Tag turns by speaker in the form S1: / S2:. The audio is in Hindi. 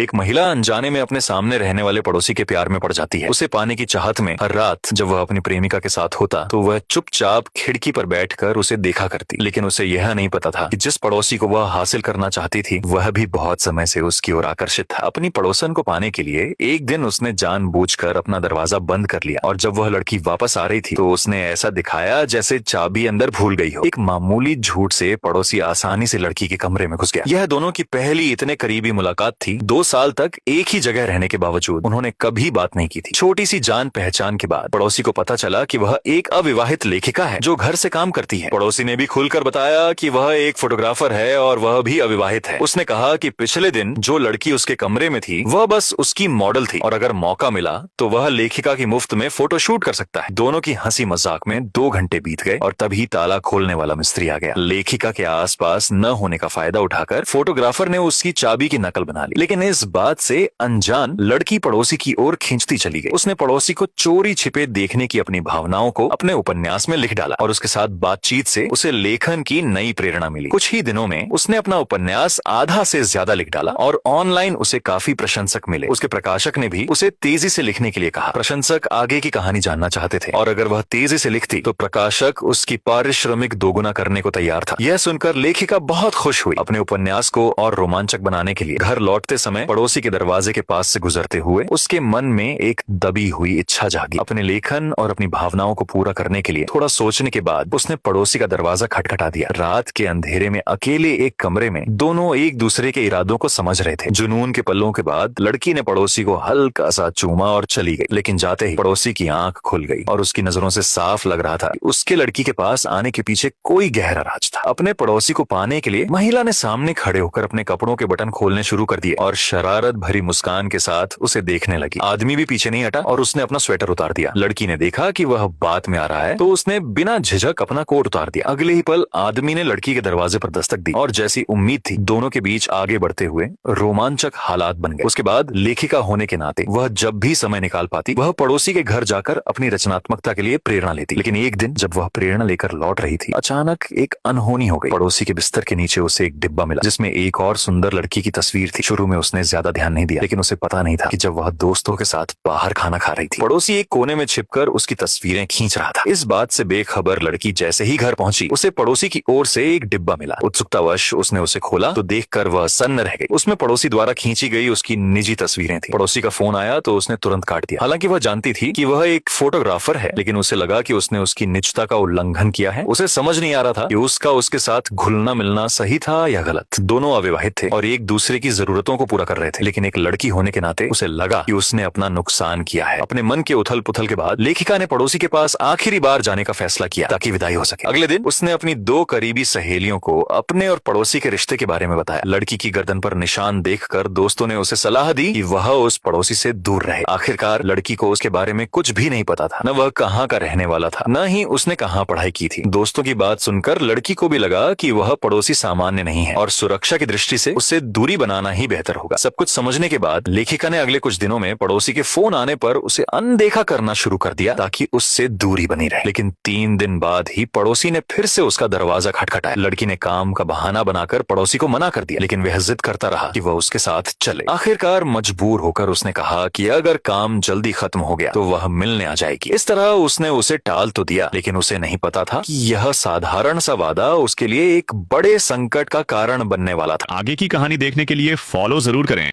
S1: एक महिला अनजाने में अपने सामने रहने वाले पड़ोसी के प्यार में पड़ जाती है। उसे पाने की चाहत में हर रात जब वह अपनी प्रेमिका के साथ होता तो वह चुपचाप खिड़की पर बैठकर उसे देखा करती। लेकिन उसे यह नहीं पता था कि जिस पड़ोसी को वह हासिल करना चाहती थी वह भी बहुत समय से उसकी ओर आकर्षित था। अपनी पड़ोसन को पाने के लिए एक दिन उसने जानबूझकर अपना दरवाजा बंद कर लिया और जब वह लड़की वापस आ रही थी तो उसने ऐसा दिखाया जैसे चाबी अंदर भूल गई हो। एक मामूली झूठ से पड़ोसी आसानी से लड़की के कमरे में घुस गया। यह दोनों की पहली इतने करीबी मुलाकात थी। 2 साल तक एक ही जगह रहने के बावजूद उन्होंने कभी बात नहीं की थी। छोटी सी जान पहचान के बाद पड़ोसी को पता चला कि वह एक अविवाहित लेखिका है जो घर से काम करती है। पड़ोसी ने भी खुलकर बताया कि वह एक फोटोग्राफर है और वह भी अविवाहित है। उसने कहा कि पिछले दिन जो लड़की उसके कमरे में थी वह बस उसकी मॉडल थी और अगर मौका मिला तो वह लेखिका की मुफ्त में फोटो शूट कर सकता है। दोनों की हंसी मजाक में 2 घंटे बीत गए और तभी ताला खोलने वाला मिस्त्री आ गया। लेखिका के आसपास न होने का फायदा उठाकर फोटोग्राफर ने उसकी चाबी की नकल बना ली। लेकिन इस बात से अनजान लड़की पड़ोसी की ओर खींचती चली गई। उसने पड़ोसी को चोरी छिपे देखने की अपनी भावनाओं को अपने उपन्यास में लिख डाला और उसके साथ बातचीत से उसे लेखन की नई प्रेरणा मिली। कुछ ही दिनों में उसने अपना उपन्यास आधा से ज्यादा लिख डाला और ऑनलाइन उसे काफी प्रशंसक मिले। उसके प्रकाशक ने भी उसे तेजी से लिखने के लिए कहा। प्रशंसक आगे की कहानी जानना चाहते थे और अगर वह तेजी से लिखती तो प्रकाशक उसकी पारिश्रमिक दोगुना करने को तैयार था। यह सुनकर लेखिका बहुत खुश हुई। अपने उपन्यास को और रोमांचक बनाने के लिए घर लौटते समय पड़ोसी के दरवाजे के पास से गुजरते हुए उसके मन में एक दबी हुई इच्छा जागी। अपने लेखन और अपनी भावनाओं को पूरा करने के लिए थोड़ा सोचने के बाद उसने पड़ोसी का दरवाजा खटखटा दिया। रात के अंधेरे में अकेले एक कमरे में दोनों एक दूसरे के इरादों को समझ रहे थे। जुनून के पलों के बाद लड़की ने पड़ोसी को हल्का सा चूमा और चली गई। लेकिन जाते ही पड़ोसी की आंख खुल गई और उसकी नजरों से साफ लग रहा था कि उसके लड़की के पास आने के पीछे कोई गहरा राज था। अपने पड़ोसी को पाने के लिए महिला ने सामने खड़े होकर अपने कपड़ों के बटन खोलने शुरू कर दिए और शरारत भरी मुस्कान के साथ उसे देखने लगी। आदमी भी पीछे नहीं हटा और उसने अपना स्वेटर उतार दिया। लड़की ने देखा कि वह बात में आ रहा है तो उसने बिना झिझक अपना कोट उतार दिया। अगले ही पल आदमी ने लड़की के दरवाजे पर दस्तक दी और जैसी उम्मीद थी दोनों के बीच आगे बढ़ते हुए रोमांचक हालात बन गए। उसके बाद लेखिका होने के नाते वह जब भी समय निकाल पाती वह पड़ोसी के घर जाकर अपनी रचनात्मकता के लिए प्रेरणा लेती। लेकिन एक दिन जब वह प्रेरणा लेकर लौट रही थी अचानक एक अनहोनी हो गई। पड़ोसी के बिस्तर के नीचे उसे एक डिब्बा मिला जिसमें एक और सुंदर लड़की की तस्वीर थी। शुरू में उसने ज्यादा ध्यान नहीं दिया लेकिन उसे पता नहीं था कि जब वह दोस्तों के साथ बाहर खाना खा रही थी पड़ोसी एक कोने में छिपकर उसकी तस्वीरें खींच रहा था। इस बात से बेखबर लड़की जैसे ही घर पहुंची उसे पड़ोसी की ओर से एक डिब्बा मिला। उत्सुकतावश उसने उसे खोला तो देखकर वह सन्न रह गई। उसमें पड़ोसी द्वारा खींची गई उसकी निजी तस्वीरें थी। पड़ोसी का फोन आया तो उसने तुरंत काट दिया। हालांकि वह जानती थी कि वह एक फोटोग्राफर है लेकिन उसे लगा कि उसने उसकी निजता का उल्लंघन किया है। उसे समझ नहीं आ रहा था कि उसका उसके साथ घुलना मिलना सही था या गलत। दोनों अविवाहित थे और एक दूसरे की जरूरतों को पूरा कर रहे थे। लेकिन एक लड़की होने के नाते उसे लगा कि उसने अपना नुकसान किया है। अपने मन के उथल पुथल के बाद लेखिका ने पड़ोसी के पास आखिरी बार जाने का फैसला किया ताकि विदाई हो सके। अगले दिन उसने अपनी 2 करीबी सहेलियों को अपने और पड़ोसी के रिश्ते के बारे में बताया। लड़की की गर्दन पर निशान देखकर दोस्तों ने उसे सलाह दी कि वह उस पड़ोसी से दूर रहे। आखिरकार लड़की को उसके बारे में कुछ भी नहीं पता था। न वह कहाँ का रहने वाला था न ही उसने कहाँ पढ़ाई की थी। दोस्तों की बात सुनकर लड़की को भी लगा कि वह पड़ोसी सामान्य नहीं है और सुरक्षा की दृष्टि से उससे दूरी बनाना ही बेहतर होगा। सब कुछ समझने के बाद लेखिका ने अगले कुछ दिनों में पड़ोसी के फोन आने पर उसे अनदेखा करना शुरू कर दिया ताकि उससे दूरी बनी रहे। लेकिन 3 दिन बाद ही पड़ोसी ने फिर से उसका दरवाजा खटखटाया। लड़की ने काम का बहाना बनाकर पड़ोसी को मना कर दिया लेकिन वह जिद करता रहा कि वह उसके साथ चले। आखिरकार मजबूर होकर उसने कहा कि अगर काम जल्दी खत्म हो गया तो वह मिलने आ जाएगी। इस तरह उसने उसे टाल तो दिया लेकिन उसे नहीं पता था कि यह साधारण सा वादा उसके लिए एक बड़े संकट का कारण बनने वाला था।
S2: आगे की कहानी देखने के लिए फॉलो जरूर करें।